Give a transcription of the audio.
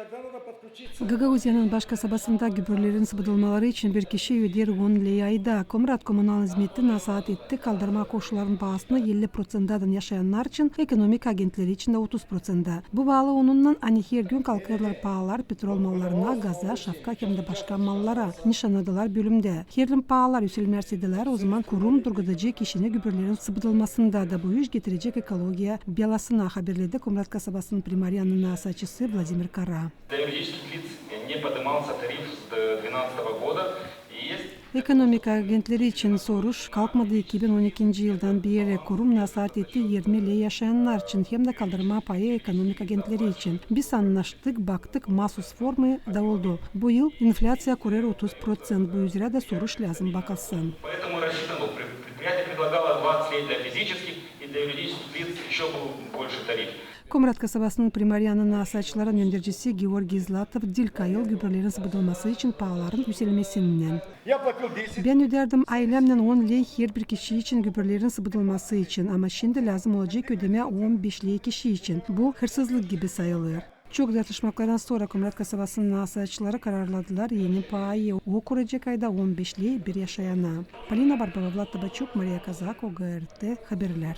Гагаузиянын баш касабасында күбөрлөрдүн сыбыдылмалары үчүн бир киши өйдер 10 лей айда. Комрат коммунал хизметти насаат этти калдырма кошулардын баасына 50%дан жашаяндар үчүн экономика агенттери үчүн 30%. Бу баалы онунан анихер күн калкырлар паалар петрол малларына, газа, шапка кемде башка маллара нишанадылар бөлүмдө. Хердин паалар үсөлмөрсиделер о zaman курум дургудажы кишини күбөрлөрдүн сыбыдылмасында да бу иш кетирежек экология беласына хаберледи Комрат касабасынын примарияынын насаатчысы Владимир Кара. Для юридических лиц не поднимался тариф с 2012 года. Экономика агенттери үчүн соруш калкмады 2012 жылдан бери курум насаат эти 20 лей жашаяндар үчүн хемде калдырма пайы экономика агенттери үчүн. Биз аннаштык, бактык, массус формы да болду. Быйыл инфляция көрөр 30%. Бу üzere да соруш лазым бакалсын. Поэтому рассчитан был. Предприятие предлагало 20 лей для физических и для юридических лиц еще был больше тариф. Комрат касабасынын примарияынын насаатчылары өндөрчүсү Георгий Златов дилкайыл күбөрлөрдүн сыбыдылмасы үчүн пааларын үселмесинен. Ben öderdim ailemden 10 lei her bir kişi için gübürlerin sıvıdılması için ama şimdi lazım olacak ödeme 15 lei kişi için. Bu hırsızlık gibi sayılır. Çok tartışmalardan sonra Komrат kasabasının nasıatçıları kararladılar yeni payı o kuracak ayda 15 lei bir yaşayana. Polina Barbova, Vlad Tabachuk, Maria Kazak, OGRT Haberler.